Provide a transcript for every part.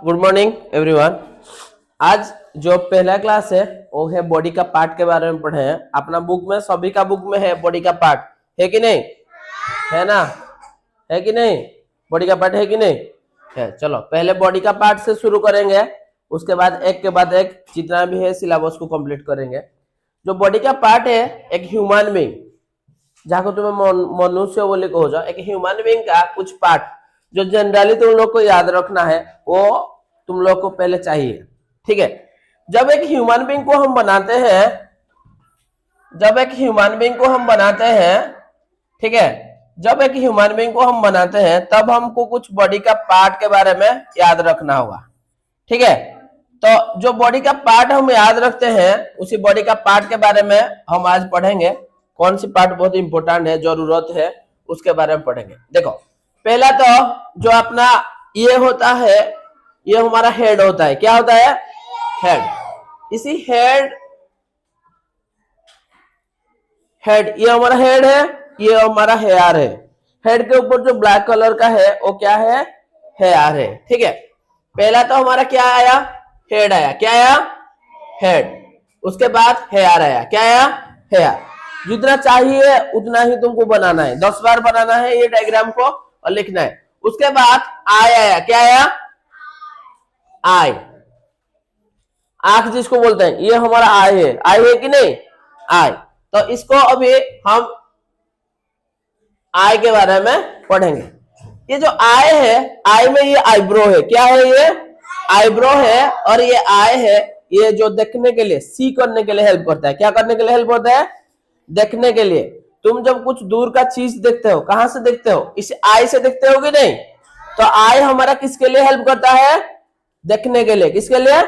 Good morning everyone. आज जो पहला क्लास है वो है बॉडी का पार्ट के बारे में पढ़े हैं। अपना बुक में, सभी का बुक में है बॉडी का पार्ट, है कि नहीं? है ना? है कि नहीं? बॉडी का पार्ट है कि नहीं? है। चलो पहले बॉडी का पार्ट से शुरू करेंगे, उसके बाद एक के बाद एक जितना भी है सिलेबस को कंप्लीट करेंगे। जो बॉडी का पार्ट है एक ह्यूमन बीइंग, जहाँ को तुम्हें मनुष्य बोले कहो जाओ, एक ह्यूमन बीइंग का कुछ पार्ट जो जनरली तुम लोग को याद रखना है वो तुम लोग को पहले चाहिए। ठीक है, जब एक ह्यूमन बीइंग को हम बनाते हैं, ठीक है, जब एक ह्यूमन बीइंग को हम बनाते हैं तब हमको कुछ बॉडी का पार्ट के बारे में याद रखना होगा। ठीक है, तो जो बॉडी का पार्ट हम याद रखते हैं उसी बॉडी का पार्ट के बारे में हम आज पढ़ेंगे। कौन सी पार्ट बहुत इंपॉर्टेंट है, जरूरत है, उसके बारे में पढ़ेंगे। देखो, पहला तो जो अपना ये होता है, ये हमारा हेड होता है। क्या होता है? हेड। इसी हेड ये हमारा हेड है, ये हमारा हेयर है। हेड के ऊपर जो ब्लैक कलर का है वो क्या है? हेयर है। ठीक है, पहला तो हमारा क्या आया? हेड आया। क्या आया? हेड। उसके बाद हेयर आया। क्या आया? हेयर। जितना चाहिए उतना ही तुमको बनाना है, 10 बार बनाना है ये डायग्राम को और लिखना है। उसके बाद आई आया। क्या आया? आई। आंख जिसको बोलते हैं, ये हमारा आई है। आई है कि नहीं? आई। तो इसको अभी हम आई के बारे में पढ़ेंगे। ये जो आई है, आई में ये आईब्रो है। क्या है? ये आईब्रो है। और ये आई है, ये जो देखने के लिए, सी करने के लिए हेल्प करता है। क्या करने के लिए हेल्प होता है? देखने के लिए। तुम जब कुछ दूर का चीज देखते हो, कहां से देखते हो? इस आई से देखते हो कि नहीं? तो आई हमारा किसके लिए हेल्प करता है? देखने के लिए। किसके लिए?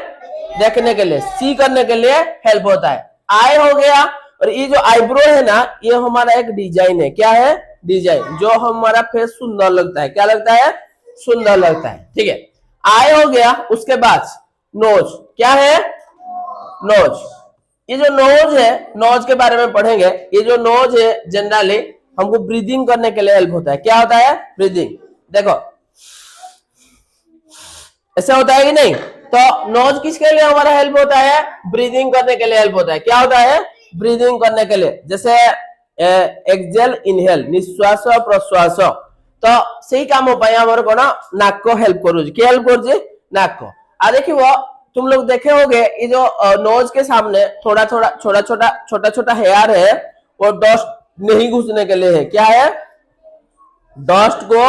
देखने के लिए। सी करने के लिए हेल्प होता है। आई हो गया। और ये जो आईब्रो है ना, ये हमारा एक डिजाइन है। क्या है? डिजाइन, जो हमारा फेस सुंदर लगता है। क्या लगता है? सुंदर लगता है। ठीक है, आई हो गया। उसके बाद नोज। क्या है? नोज। ये जो नोज है, नोज के बारे में पढ़ेंगे। ये जो नोज है जनरली हमको ब्रीदिंग करने के लिए हेल्प होता है। क्या होता है? ब्रीदिंग। देखो ऐसे होता है कि नहीं? तो नोज किसके लिए हमारा हेल्प होता है? ब्रीदिंग करने के लिए हेल्प होता है। क्या होता है? ब्रीदिंग करने के लिए। जैसे एक्सहेल इनहेल, निश्वास प्रश्वास। तो सही काम हो पाए हमारे को ना, नाक को हेल्प करू। क्या हेल्प करू? नाक को। आ देखिए, वो तुम लोग देखे होंगे, ये जो नोज के सामने थोड़ा छोटा हेयर है, वो डस्ट नहीं घुसने के लिए है। क्या है? डस्ट को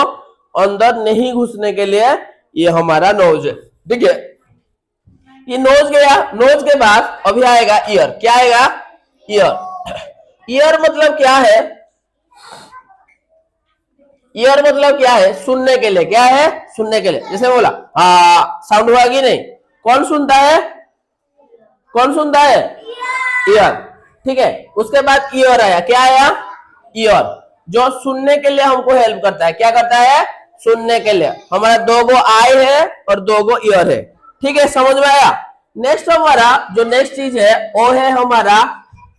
अंदर नहीं घुसने के लिए ये हमारा नोज है। ठीक है, ये नोज गया। नोज के बाद अभी आएगा ईयर। क्या आएगा? ईयर। ईयर मतलब क्या है? ईयर मतलब क्या है? सुनने के लिए। क्या है? सुनने के लिए। जैसे बोला हाँ, साउंड हुआ कि नहीं? कौन सुनता है? कौन सुनता है? ईयर। ठीक है, उसके बाद ईयर आया। क्या आया? ईयर, जो सुनने के लिए हमको हेल्प करता है। क्या करता है? सुनने के लिए। हमारा 2 गो आई है और 2 गो ईयर है। ठीक है, समझ में आया? नेक्स्ट हमारा जो नेक्स्ट चीज है वो है हमारा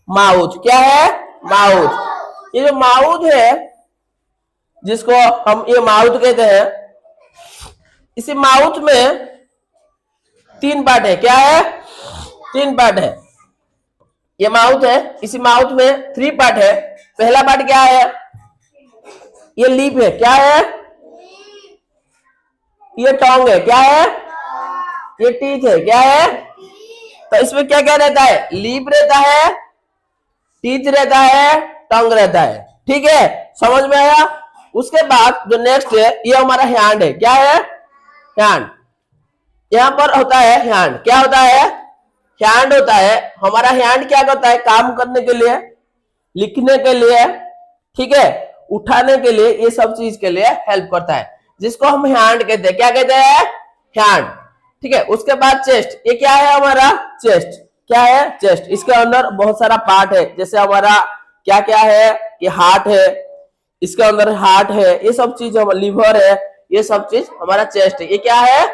माउथ। क्या है? माउथ। ये जो माउथ है, जिसको हम ये माउथ कहते हैं, इसी माउथ में 3 पार्ट है। क्या है? 3 पार्ट है। ये माउथ है, इसी माउथ में 3 पार्ट है। पहला पार्ट क्या है? ये लिप है। क्या है? ये टंग है। क्या है? ये टीथ है। क्या है? तो इसमें क्या क्या रहता है? लिप रहता है, टीथ रहता है, टंग रहता है। ठीक है, समझ में आया? उसके बाद जो नेक्स्ट है, ये हमारा हैंड है। क्या है? हैंड। यहां पर होता है हैंड। क्या होता है? हैंड होता है। हमारा हैंड क्या करता है? काम करने के लिए, लिखने के लिए, ठीक है, उठाने के लिए, ये सब चीज के लिए हेल्प करता है, जिसको हम हैंड कहते हैं। क्या कहते हैं? हैंड। ठीक है, उसके बाद चेस्ट। ये क्या है? हमारा चेस्ट। क्या है? चेस्ट। इसके अंदर बहुत सारा पार्ट है। जैसे हमारा क्या क्या है? ये हार्ट है, इसके अंदर हार्ट है, ये सब चीज, लिवर है, ये सब चीज हमारा चेस्ट है। ये क्या है?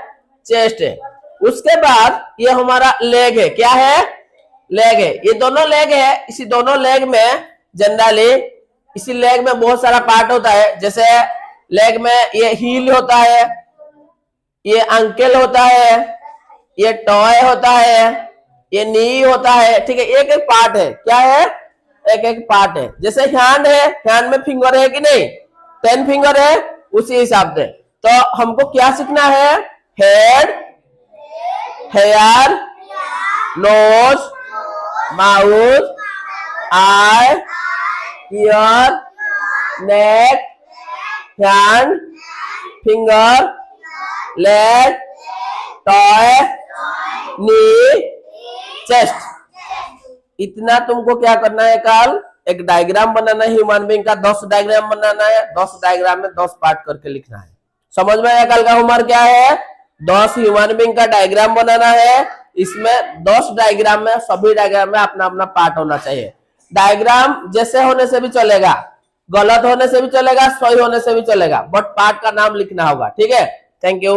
चेस्ट है। उसके बाद ये हमारा लेग है। क्या है? लेग है। ये दोनों लेग है। इसी दोनों लेग में जनरली, इसी लेग में बहुत सारा पार्ट होता है। जैसे लेग में ये हील होता है, ये अंकल होता है, ये टॉय होता है, ये नी होता है, ठीक है। एक एक पार्ट है, क्या है, एक एक पार्ट है। जैसे हैंड है, हैंड में फिंगर है कि नहीं, 10 फिंगर है, उसी हिसाब से। तो हमको क्या सीखना है, हेड, हेयर, नोज, माउथ, आई, ईयर, नेक, हैंड, फिंगर, लेग, टॉय, नी, चेस्ट। इतना तुमको क्या करना है कल, एक डायग्राम बनाना है ह्यूमन बीइंग का, 10 डायग्राम बनाना है, 10 डायग्राम में 10 पार्ट करके लिखना है। समझ में आया? कल का होमवर्क क्या है, 10 ह्यूमन बीइंग का डायग्राम बनाना है। इसमें 10 डायग्राम में, सभी डायग्राम में अपना अपना पार्ट होना चाहिए। डायग्राम जैसे होने से भी चलेगा, गलत होने से भी चलेगा, सही होने से भी चलेगा, बट पार्ट का नाम लिखना होगा, ठीक है। Thank you.